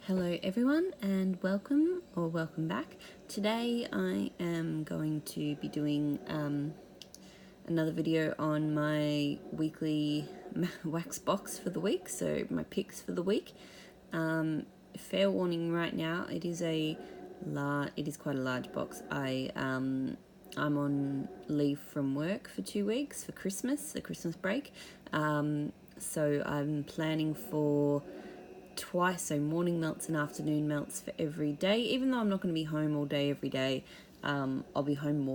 Hello everyone and welcome back. Today I am going to be doing another video on my weekly wax box for the week, so my picks for the week. Fair warning right now, it is quite a large box. I'm on leave from work for 2 weeks for Christmas, the Christmas break. So I'm planning for twice, so morning melts and afternoon melts for every day. Even though I'm not going to be home all day every day, I'll be home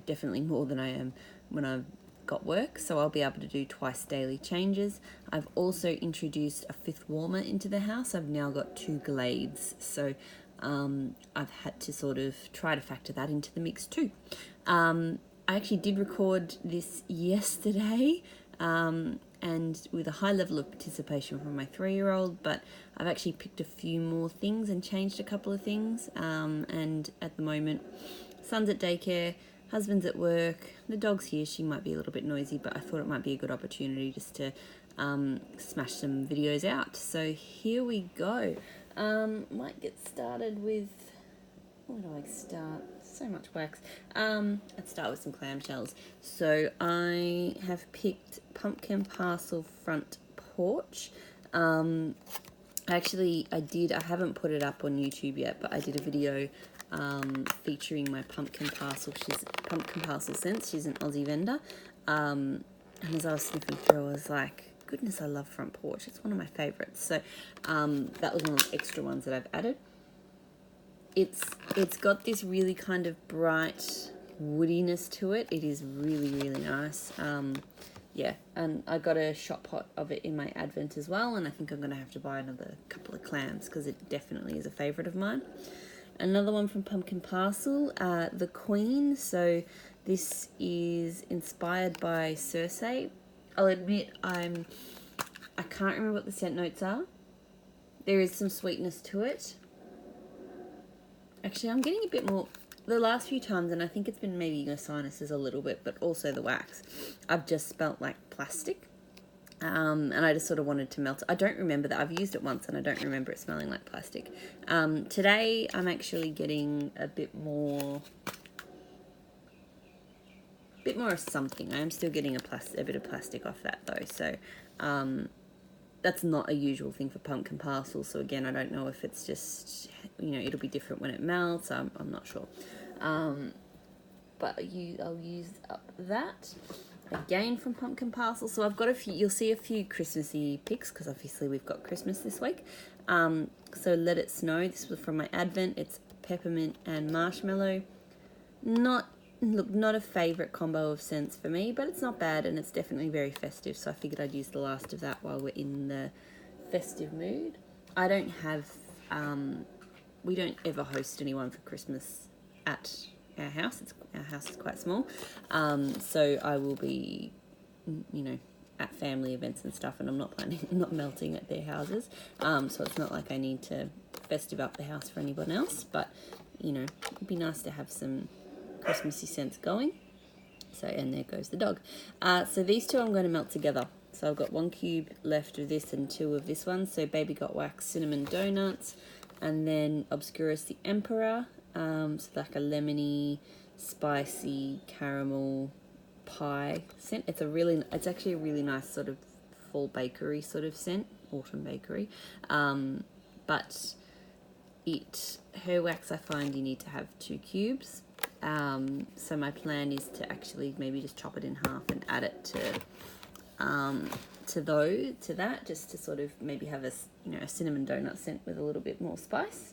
definitely more than I am when I've got work, so I'll be able to do twice daily changes. I've also introduced a fifth warmer into the house. I've now got 2 Glades, so I've had to sort of try to factor that into the mix too. I actually did record this yesterday, and with a high level of participation from my 3-year-old, but I've actually picked a few more things and changed a couple of things, and at the moment, son's at daycare, husband's at work, the dog's here. She might be a little bit noisy, but I thought it might be a good opportunity just to smash some videos out. So here we go. Might get started with, where do I start? So much wax. Let's start with some clamshells. So I have picked Pumpkin Parcel Front Porch. I haven't put it up on YouTube yet, but I did a video featuring my Pumpkin Parcel scents. She's an Aussie vendor. And as I was sniffing through, I was like, goodness, I love Front Porch. It's one of my favorites. So that was one of the extra ones that I've added. It's got this really kind of bright woodiness to it. It is really, really nice. Yeah, and I got a shot pot of it in my advent as well, and I think I'm going to have to buy another couple of clams because it definitely is a favourite of mine. Another one from Pumpkin Parcel, The Queen. So this is inspired by Circe. I'll admit I can't remember what the scent notes are. There is some sweetness to it. Actually, I'm getting a bit more the last few times, and I think it's been maybe my sinuses a little bit, but also the wax. I've just smelt like plastic, and I just sort of wanted to melt it. I don't remember that. I've used it once, and I don't remember it smelling like plastic. Today, I'm actually getting a bit more of something. I am still getting a bit of plastic off that though, so that's not a usual thing for Pumpkin Parcel. So again, I don't know if it's just, it'll be different when it melts. I'm not sure. But I'll use up that. Again from Pumpkin Parcel. So I've got a few, you'll see a few Christmassy picks because obviously we've got Christmas this week. So Let It Snow. This was from my advent. It's peppermint and marshmallow. Not a favourite combo of scents for me, but it's not bad, and it's definitely very festive, so I figured I'd use the last of that while we're in the festive mood. I don't have, we don't ever host anyone for Christmas at our house. Our house is quite small, so I will be, at family events and stuff, and I'm not melting at their houses, so it's not like I need to festive up the house for anyone else, but, it'd be nice to have some Christmassy scents going. So, and there goes the dog. So these two I'm going to melt together. So I've got 1 cube left of this and 2 of this one. So Baby Got Wax Cinnamon Donuts, and then Obscurus the Emperor. So like a lemony, spicy caramel pie scent. It's actually a really nice sort of fall bakery sort of scent, autumn bakery. But her wax, I find you need to have 2 cubes. So my plan is to actually maybe just chop it in half and add it to that, just to sort of maybe have a cinnamon donut scent with a little bit more spice.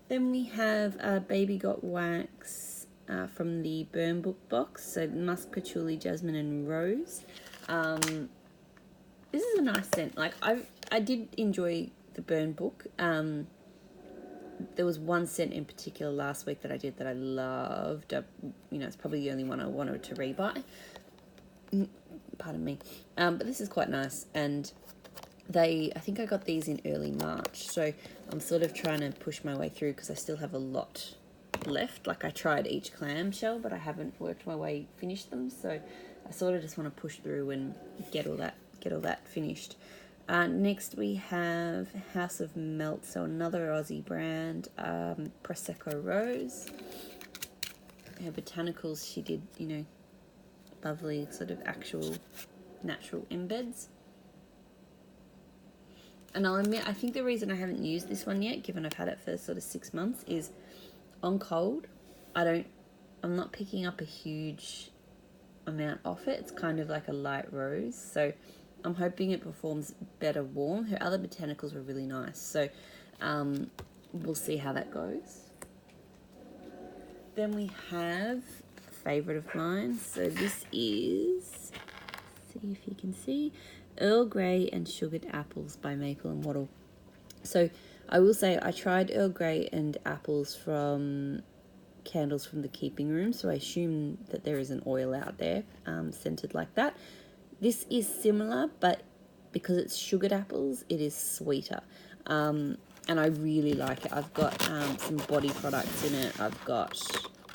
Then we have Baby Got Wax from the Burn Book box. So musk, patchouli, jasmine, and rose. This is a nice scent. Like I did enjoy the Burn Book. There was one scent in particular last week that I did that I loved. It's probably the only one I wanted to rebuy. Pardon me. But this is quite nice. And I think I got these in early March. So I'm sort of trying to push my way through because I still have a lot left. Like I tried each clamshell, but I haven't worked my way, finished them. So I sort of just want to push through and get all that finished. Next we have House of Melt, so another Aussie brand, Prosecco Rose. Her botanicals, she did, you know, lovely sort of actual natural embeds. And I'll admit, I think the reason I haven't used this one yet, given I've had it for sort of 6 months, is on cold, I'm not picking up a huge amount off it. It's kind of like a light rose, so I'm hoping it performs better warm. Her other botanicals were really nice, so we'll see how that goes. Then we have a favourite of mine. So this is, see if you can see, Earl Grey and Sugared Apples by Maple and Wattle. So I will say I tried Earl Grey and apples from Candles from the Keeping Room, so I assume that there is an oil out there scented like that. This is similar, but because it's sugared apples, it is sweeter. And I really like it. I've got some body products in it. I've got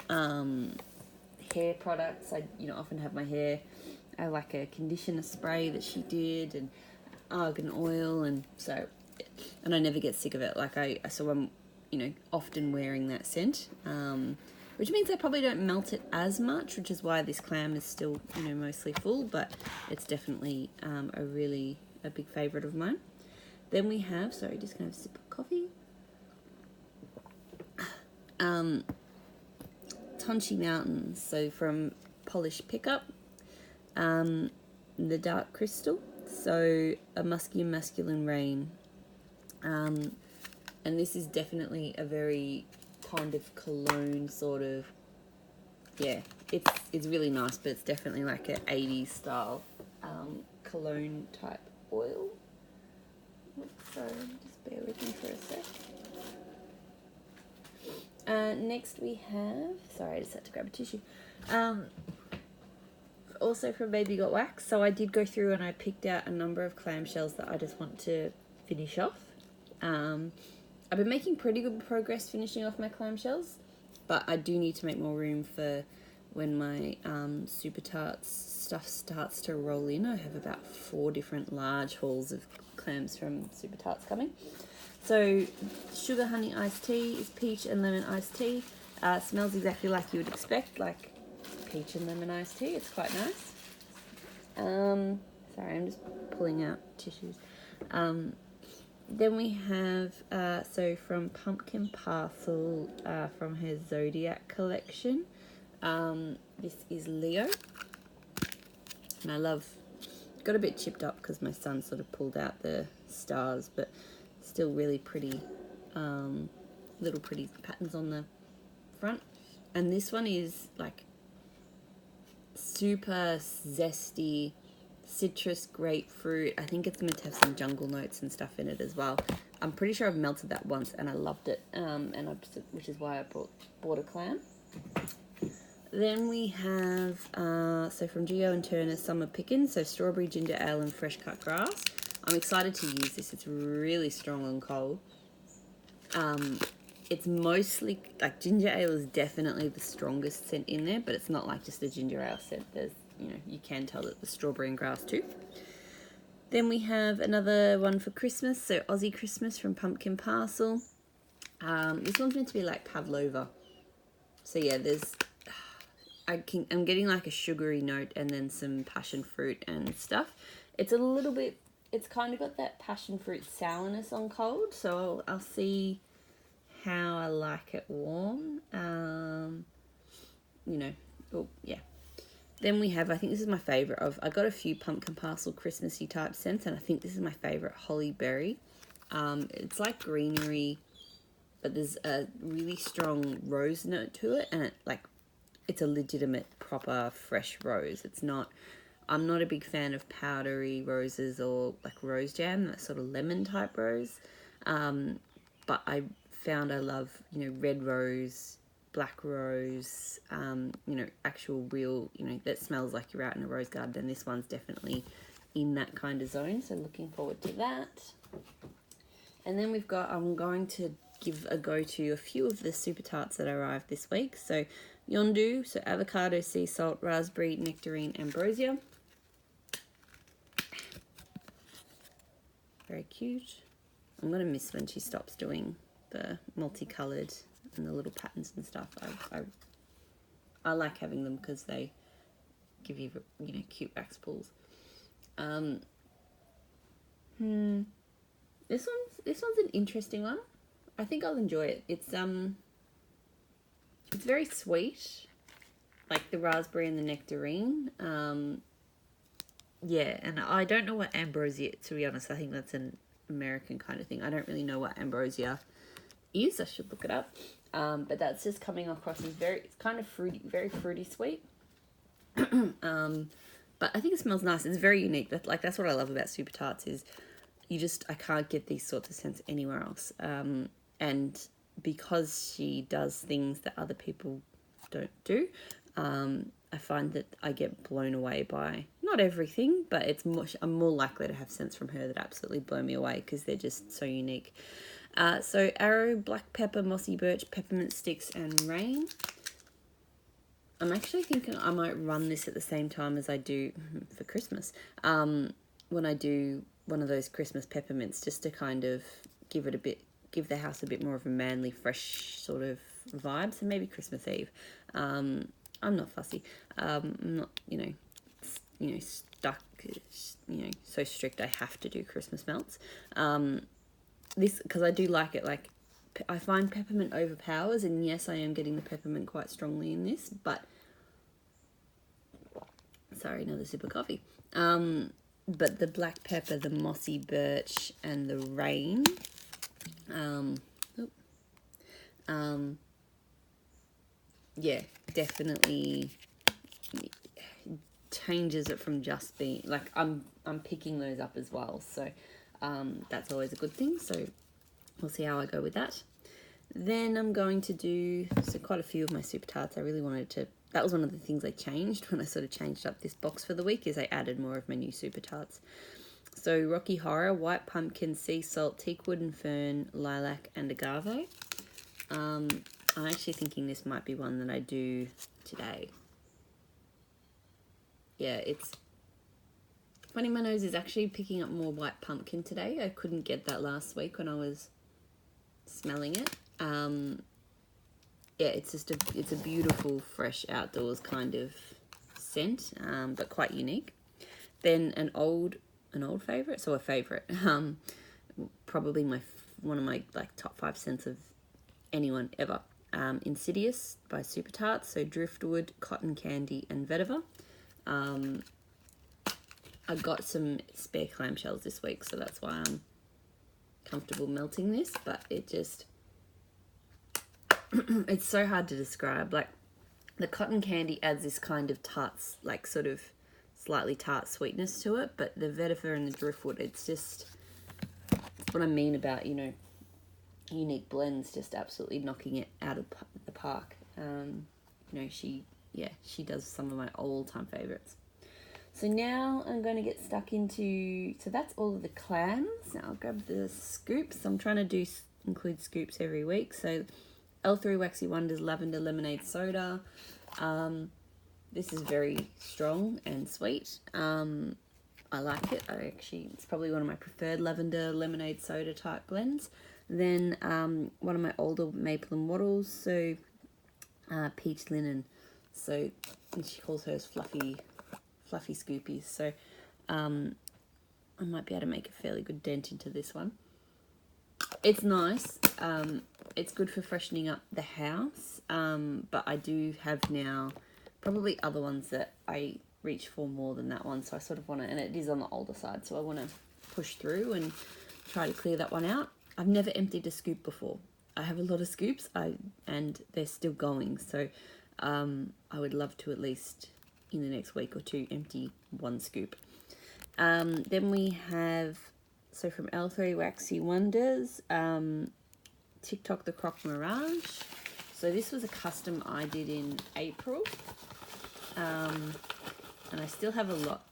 hair products. I often have my hair. I like a conditioner spray that she did, and argan oil, and I never get sick of it. So I'm often wearing that scent, which means I probably don't melt it as much, which is why this clam is still mostly full, but it's definitely a big favourite of mine. Then we have, sorry, just gonna have a sip of coffee. Tonchi Mountains, so from Polish Pickup, the Dark Crystal, so a musky and masculine rain, and this is definitely a very kind of cologne sort of, yeah, it's really nice, but it's definitely like an 80s style cologne type oil. So just bear with me for a sec. Next we have, sorry, I just had to grab a tissue. Also from Baby Got Wax. So I did go through and I picked out a number of clamshells that I just want to finish off. I've been making pretty good progress finishing off my clamshells, but I do need to make more room for when my Super Tarts stuff starts to roll in. I have about 4 different large hauls of clams from Super Tarts coming. So sugar honey iced tea is peach and lemon iced tea. Smells exactly like you would expect, like peach and lemon iced tea. It's quite nice. Sorry, I'm just pulling out tissues. Then we have, so from Pumpkin Parcel, from her Zodiac collection. This is Leo. And I love, got a bit chipped up because my son sort of pulled out the stars, but still really pretty, little pretty patterns on the front. And this one is like super zesty, citrus, grapefruit. I think it's going to have some jungle notes and stuff in it as well. I'm pretty sure I've melted that once and I loved it, which is why I bought a clam. Then we have, so from Geo and Turner, Summer Pickin', so strawberry, ginger ale and fresh cut grass. I'm excited to use this. It's really strong and cold. It's mostly, like, ginger ale is definitely the strongest scent in there, but it's not like just a ginger ale scent. There's, you can tell that the strawberry and grass too. Then we have another one for Christmas, so Aussie Christmas from Pumpkin Parcel. This one's meant to be like pavlova. So yeah, I'm getting like a sugary note and then some passion fruit and stuff. It's a little bit, it's kind of got that passion fruit sourness on cold, so I'll see how I like it warm. Yeah. Then we have, I think this is my favourite I got a few Pumpkin Parcel Christmassy type scents, and I think this is my favourite, Holly Berry. It's like greenery, but there's a really strong rose note to it, and it's a legitimate, proper, fresh rose. I'm not a big fan of powdery roses or like rose jam, that sort of lemon type rose. But I found I love, red rose, black rose, actual real, that smells like you're out in a rose garden. And this one's definitely in that kind of zone. So looking forward to that. And then I'm going to give a go to a few of the Super Tarts that arrived this week. So Yondu, so avocado, sea salt, raspberry, nectarine, ambrosia. Very cute. I'm going to miss when she stops doing the multicolored and the little patterns and stuff. I like having them because they give you, you know, cute wax pulls. This one's an interesting one. I think I'll enjoy it. It's very sweet, like the raspberry and the nectarine. Yeah, and I don't know what ambrosia, to be honest. I think that's an American kind of thing. I don't really know what ambrosia is. I should look it up. But that's just coming across as it's kind of fruity, very fruity sweet. But I think it smells nice. It's very unique. That's what I love about Super Tarts is I can't get these sorts of scents anywhere else. And because she does things that other people don't do, I find that I get blown away by not everything, but I'm more likely to have scents from her that absolutely blow me away because they're just so unique. So Arrow, Black Pepper, Mossy Birch, Peppermint Sticks, and Rain. I'm actually thinking I might run this at the same time as I do for Christmas. When I do one of those Christmas peppermints, just to kind of give the house a bit more of a manly, fresh sort of vibe. So maybe Christmas Eve. I'm not fussy. I'm not, stuck, so strict I have to do Christmas melts. Because I do like it, like, I find peppermint overpowers, and yes, I am getting the peppermint quite strongly in this, but, sorry, another sip of coffee. But the black pepper, the mossy birch, and the rain, yeah, definitely changes it from just being, like, I'm picking those up as well, so that's always a good thing. So we'll see how I go with that. Then I'm going to do, so quite a few of my Super Tarts, I really wanted to, that was one of the things I changed when I sort of changed up this box for the week, is I added more of my new Super Tarts. So Rocky Horror, White Pumpkin, Sea Salt, Teakwood and Fern, Lilac and Agave. I'm actually thinking this might be one that I do today. Yeah, it's funny, my nose is actually picking up more White Pumpkin today. I couldn't get that last week when I was smelling it. Yeah, it's a beautiful, fresh outdoors kind of scent, but quite unique. Then an old favorite, so a favorite, probably one of my like top 5 scents of anyone ever. Insidious by Super Tarts, so Driftwood, Cotton Candy, and Vetiver. I got some spare clamshells this week, so that's why I'm comfortable melting this, but it just, it's so hard to describe. Like, the cotton candy adds this kind of tarts, like sort of slightly tart sweetness to it, but the vetiver and the driftwood, it's just, it's what I mean about, unique blends, just absolutely knocking it out of the park. She does some of my all-time favorites. So now I'm going to get stuck into, so that's all of the clams. Now I'll grab the scoops. I'm trying to include scoops every week. So L3 Waxy Wonders Lavender Lemonade Soda. This is very strong and sweet. I like it. It's probably one of my preferred lavender lemonade soda type blends. Then one of my older Maple and Wattles, so Peach Linen. So, and she calls hers fluffy scoopies. So I might be able to make a fairly good dent into this one. It's nice. It's good for freshening up the house. But I do have now probably other ones that I reach for more than that one. So I sort of want to, and it is on the older side, so I want to push through and try to clear that one out. I've never emptied a scoop before. I have a lot of scoops, and they're still going. So I would love to at least in the next week or two empty one scoop. Then we have, so from L3 Waxy Wonders, TikTok the Croc Mirage. So this was a custom I did in April, and I still have a lot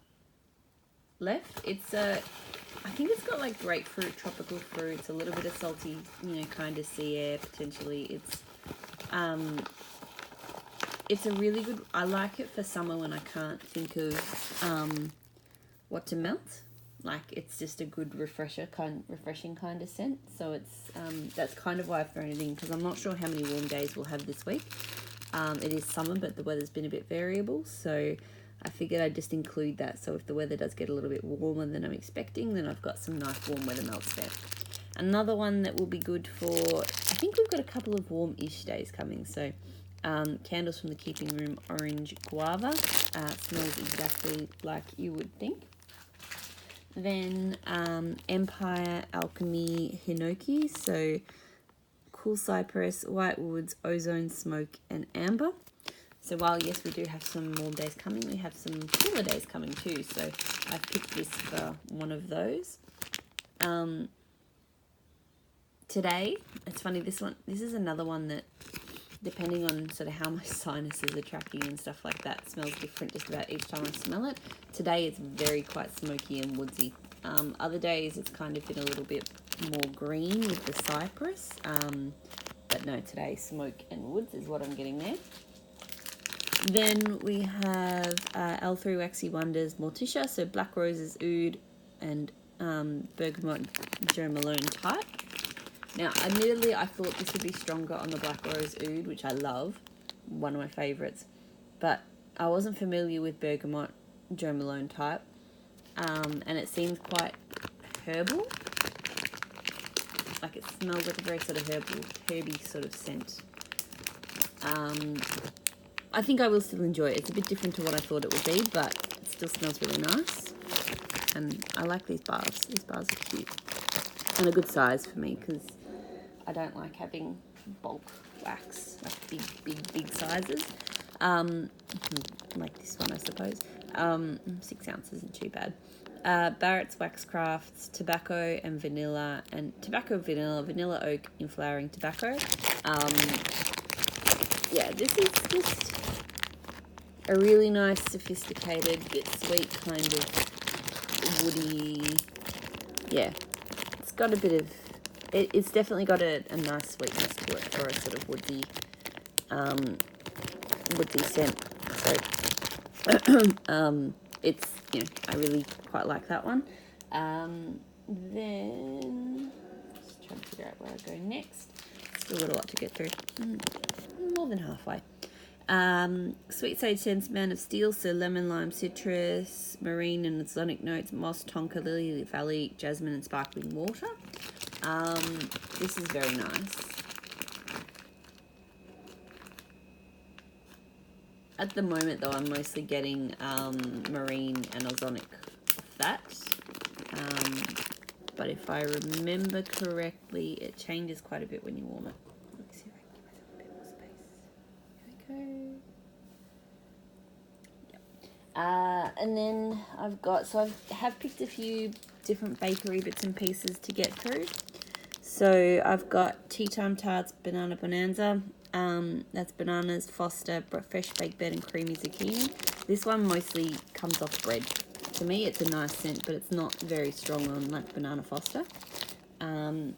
left. It's I think it's got like grapefruit, tropical fruits, a little bit of salty, kind of sea air potentially. It's a really good, I like it for summer when I can't think of what to melt. like it's just a good refreshing kind of scent. So it's that's kind of why I've thrown it in, because I'm not sure how many warm days we'll have this week. It is summer, but the weather's been a bit variable, so I figured I'd just include that. So if the weather does get a little bit warmer than I'm expecting, then I've got some nice warm weather melts there. Another one that will be good for, I think we've got a couple of warm-ish days coming. So Candles from the Keeping Room Orange Guava. Smells exactly like you would think. Then Empire Alchemy Hinoki. So Cool Cypress, White Woods, Ozone Smoke, and Amber. So while, yes, we do have some warm days coming, we have some cooler days coming too. So I've picked this for one of those. Today, it's funny, this is another one that, depending on sort of how my sinuses are tracking and stuff like that, smells different just about each time I smell it. Today it's quite smoky and woodsy. Other days it's kind of been a little bit more green with the cypress. But no, today smoke and woods is what I'm getting there. Then we have L3 Waxy Wonders Morticia, so Black Roses Oud and Bergamot Jo Malone type. Now, admittedly, I thought this would be stronger on the Black Rose Oud, which I love, one of my favourites, but I wasn't familiar with Bergamot Jo Malone type, and it seems quite herbal. Like, it smells like a very sort of herby sort of scent. I think I will still enjoy it. It's a bit different to what I thought it would be, but it still smells really nice. And I like these bars. These bars are cute. And a good size for me, because I don't like having bulk wax, like big sizes. Like this one, I suppose. 6 ounces isn't too bad. Barrett's Wax Crafts, tobacco and vanilla, vanilla oak in flowering tobacco. Yeah, this is just a really nice, sophisticated, bit sweet kind of woody. Yeah, it's got a bit of. It's definitely got a nice sweetness to it for a sort of woody scent. So, it's, you know, I really quite like that one. Then, just trying to figure out where I go next. Still got a lot to get through. More than halfway. Sweet Sage Scents, Man of Steel, so lemon, lime, citrus, marine and exotic notes, moss, tonka, lily valley, jasmine and sparkling water. This is very nice. At the moment though, I'm mostly getting marine and ozonic off that. But if I remember correctly, it changes quite a bit when you warm it. Let me see if I can give myself a bit more space. Here we go. Yep. And then I have picked a few different bakery bits and pieces to get through. So I've got Tea Time Tarts Banana Bonanza. That's bananas, Foster, fresh baked bread, and creamy zucchini. This one mostly comes off bread. To me, it's a nice scent, but it's not very strong on like Banana Foster. And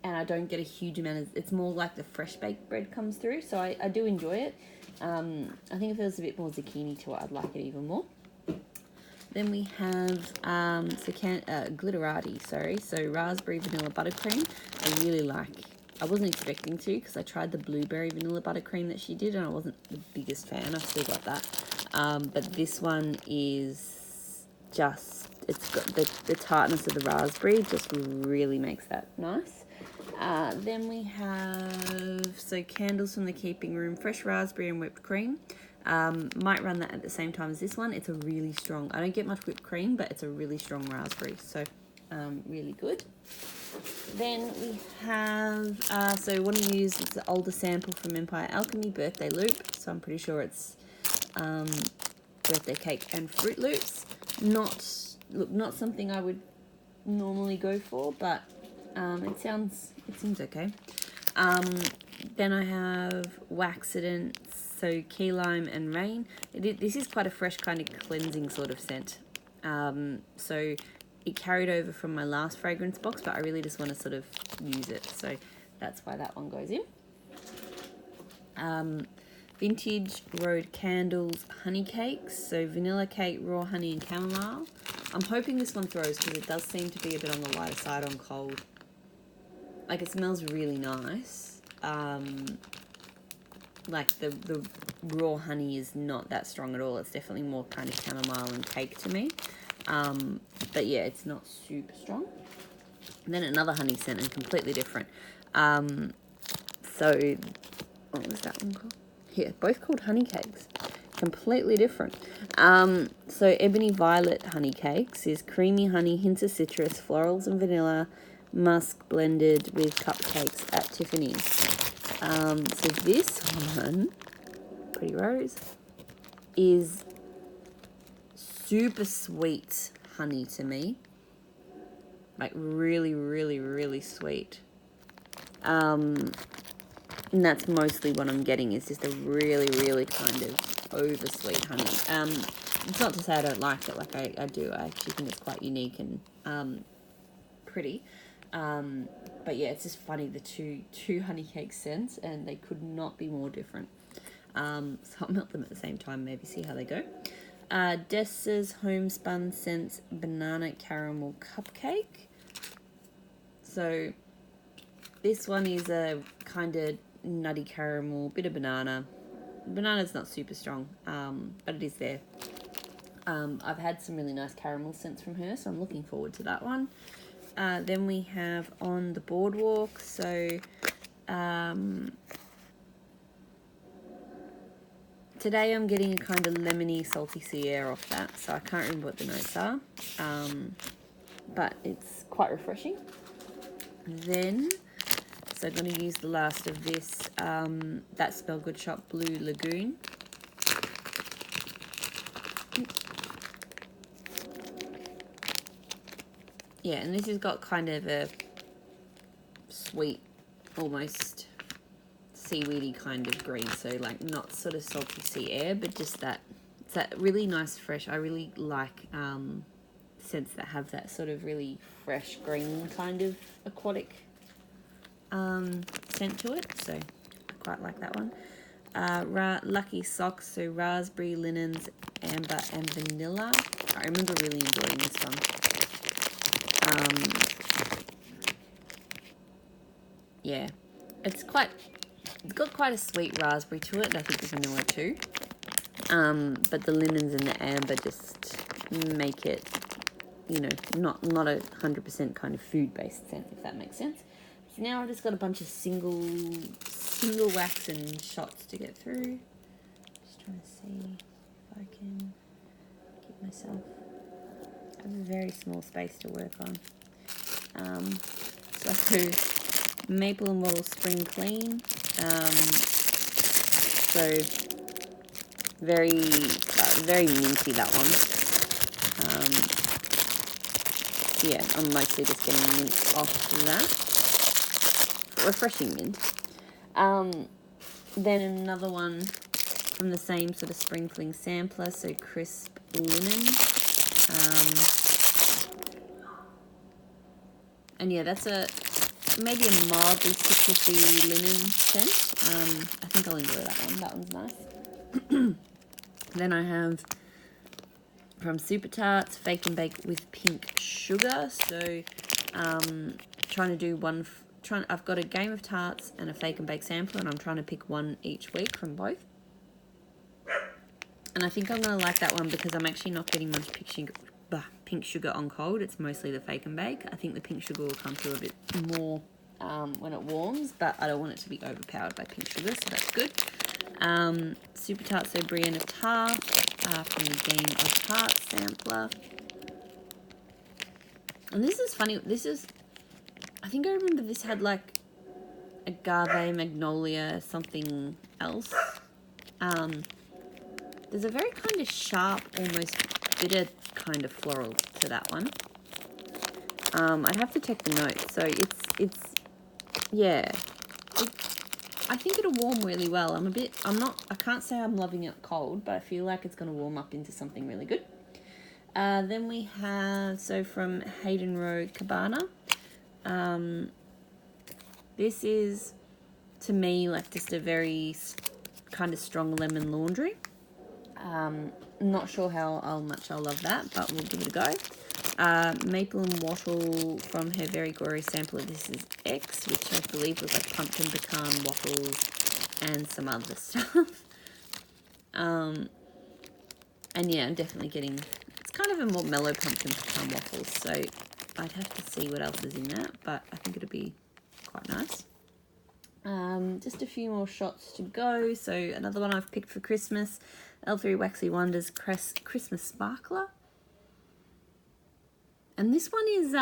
I don't get a huge amount of. It's more like the fresh baked bread comes through, so I do enjoy it. I think if there was a bit more zucchini to it, I'd like it even more. Then we have Glitterati, so raspberry vanilla buttercream. I really like. I wasn't expecting to, because I tried the blueberry vanilla buttercream that she did and I wasn't the biggest fan. I've still got that. But this one is just, it's got the tartness of the raspberry just really makes that nice. Then we have, Candles from the Keeping Room, fresh raspberry and whipped cream. Might run that at the same time as this one. It's a really strong, I don't get much whipped cream, but it's a really strong raspberry, so really good. Then we have, what I use is the older sample from Empire Alchemy, Birthday Loop, so I'm pretty sure it's birthday cake and Fruit Loops. Not something I would normally go for, but it seems okay. Then I have Waxident, so key lime and rain. This is quite a fresh kind of cleansing sort of scent. So it carried over from my last fragrance box, but I really just want to sort of use it, so that's why that one goes in. Vintage Road Candles Honey Cakes, so vanilla cake, raw honey and chamomile. I'm hoping this one throws because it does seem to be a bit on the lighter side on cold. Like, it smells really nice. Like, the raw honey is not that strong at all. It's definitely more kind of chamomile and cake to me. But yeah, it's not super strong. And then another honey scent and completely different. So, what was that one called? Yeah, both called honey cakes. Completely different. So Ebony Violet honey cakes is creamy honey, hints of citrus, florals and vanilla, musk blended with cupcakes at Tiffany's. So this one, Pretty Rose, is super sweet honey to me. Like really, really, really sweet. And that's mostly what I'm getting, is just a really, really kind of over sweet honey. It's not to say I don't like it, like I do. I actually think it's quite unique and pretty. But yeah, it's just funny, the two honey cake scents, and they could not be more different. So I'll melt them at the same time, maybe see how they go. Dessa's Homespun Scents Banana Caramel Cupcake. So this one is a kind of nutty caramel, bit of banana. Banana's not super strong, but it is there. I've had some really nice caramel scents from her, so I'm looking forward to that one. Then we have On the Boardwalk. So today I'm getting a kind of lemony, salty sea air off that, so I can't remember what the notes are, but it's quite refreshing. Then, so I'm going to use the last of this, That Smell Good Shop Blue Lagoon. Yeah, and this has got kind of a sweet, almost seaweedy kind of green, so like not sort of salty sea air, but just that, it's that really nice fresh. I really like scents that have that sort of really fresh green kind of aquatic scent to it, so I quite like that one. Lucky Socks, so raspberry, linens, amber and vanilla. I remember really enjoying this one. Yeah, it's got quite a sweet raspberry to it, and I think the vanilla too. But the linens and the amber just make it, you know, not a 100% kind of food-based scent, if that makes sense. So now I've just got a bunch of single wax and shots to get through. Just trying to see if I can keep myself. I have a very small space to work on. So Maple and Wattle Spring Clean. So very minty, that one. Yeah, I'm mostly just getting mint off that. Refreshing mint. Then another one from the same sort of sprinkling sampler, so Crisp Linen. And yeah, that's maybe a mildly citrusy linen scent. I think I'll enjoy that one. That one's nice. Then I have from Super Tarts, Fake and Bake with Pink Sugar. So trying to do one. I've got a game of tarts and a Fake and Bake sampler, and I'm trying to pick one each week from both. And I think I'm going to like that one because I'm actually not getting much pink sugar on cold. It's mostly the Fake and Bake. I think the pink sugar will come through a bit more when it warms, but I don't want it to be overpowered by pink sugar, so that's good. Super Tarts, so Brienne of Tart from the Game of Tarts sampler. And this is funny. I think I remember this had like agave, magnolia, something else. There's a very kind of sharp, almost bitter kind of floral to that one. I'd have to check the notes. So I think it'll warm really well. I can't say I'm loving it cold, but I feel like it's going to warm up into something really good. Then we have, so from Hayden Road Cabana. This is, to me, like just a very kind of strong lemon laundry. Not sure how much I'll love that, but we'll give it a go. Maple and wattle from her Very Gory sampler. This is X, which I believe was like pumpkin pecan waffles and some other stuff. And yeah, I'm definitely getting, it's kind of a more mellow pumpkin pecan waffles, so I'd have to see what else is in that, but I think it'll be quite nice. Just a few more shots to go. So another one I've picked for Christmas, L3 Waxy Wonders Christmas Sparkler. And this one is,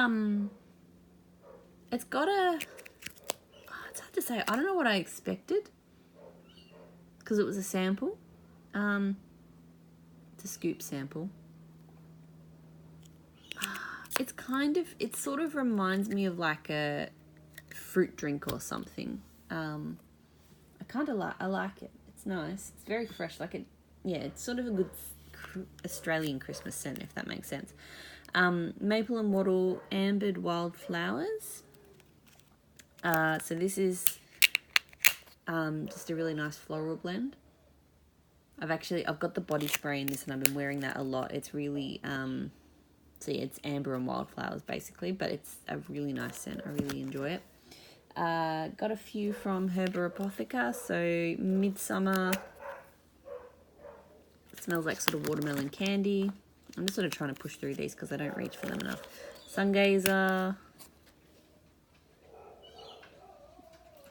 it's got a, it's hard to say. I don't know what I expected because it was a sample. It's a scoop sample. It's kind of, it sort of reminds me of like a fruit drink or something. I kind of I like it. It's nice. It's very fresh. Like it, yeah, it's sort of a good Australian Christmas scent, if that makes sense. Maple and wattle ambered wildflowers. So this is just a really nice floral blend. I've got the body spray in this and I've been wearing that a lot. It's really, so yeah, it's amber and wildflowers basically, but it's a really nice scent. I really enjoy it. Got a few from Herba Apotheca. So Midsummer. It smells like sort of watermelon candy. I'm just sort of trying to push through these because I don't reach for them enough. Sungazer.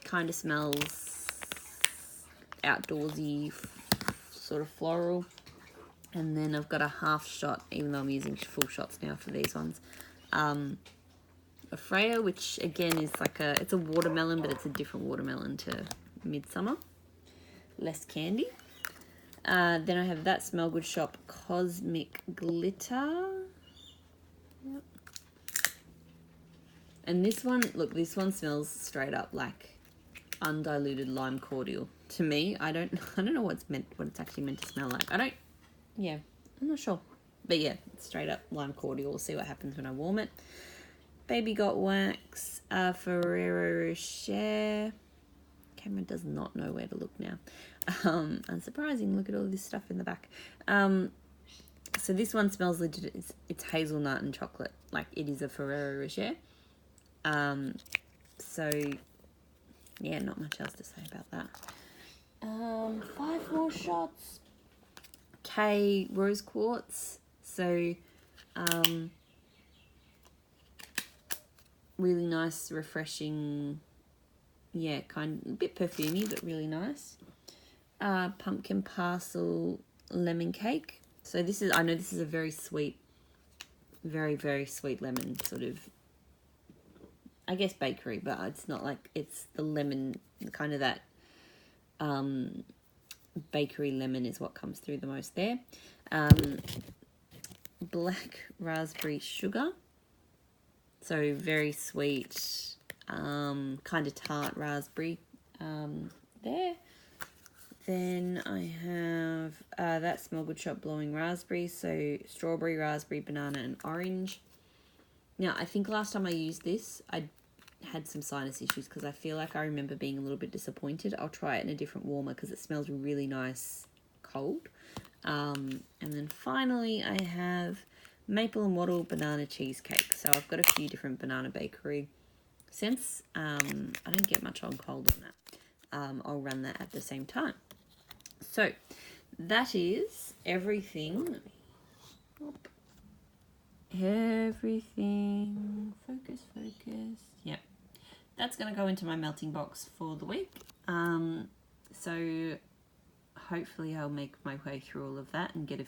Kind of smells outdoorsy, sort of floral. And then I've got a half shot, even though I'm using full shots now for these ones. A Freya, which again is like it's a watermelon, but it's a different watermelon to Midsummer. Less candy. Then I have that Smell Good Shop Cosmic Glitter. Yep. And this one, look, this one smells straight up like undiluted lime cordial to me. I don't know what it's actually meant to smell like. I'm not sure. But yeah, it's straight up lime cordial. We'll see what happens when I warm it. Baby Got Wax, Ferrero Rocher. Camera does not know where to look now. Unsurprising, look at all this stuff in the back. So this one smells legit. It's hazelnut and chocolate. Like it is a Ferrero Rocher. So yeah, not much else to say about that. 5 more shots. K Rose Quartz. So really nice, refreshing, yeah, a bit perfumey, but really nice. Pumpkin Parcel Lemon Cake. So I know this is a very sweet, very, very sweet lemon, sort of, I guess bakery, but it's not like, it's the lemon, kind of that bakery lemon is what comes through the most there. Black Raspberry Sugar. So very sweet, kind of tart raspberry there. Then I have that Smell Good Shop Blowing Raspberry. So strawberry, raspberry, banana, and orange. Now, I think last time I used this, I had some sinus issues because I feel like I remember being a little bit disappointed. I'll try it in a different warmer because it smells really nice cold. And then finally I have Maple and Wattle Banana Cheesecake. So I've got a few different banana bakery scents. I don't get much on cold on that. I'll run that at the same time. So that is everything. Everything. Focus. Yep. That's going to go into my melting box for the week. So hopefully I'll make my way through all of that and get a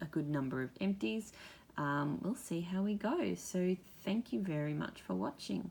good number of empties. We'll see how we go. So thank you very much for watching.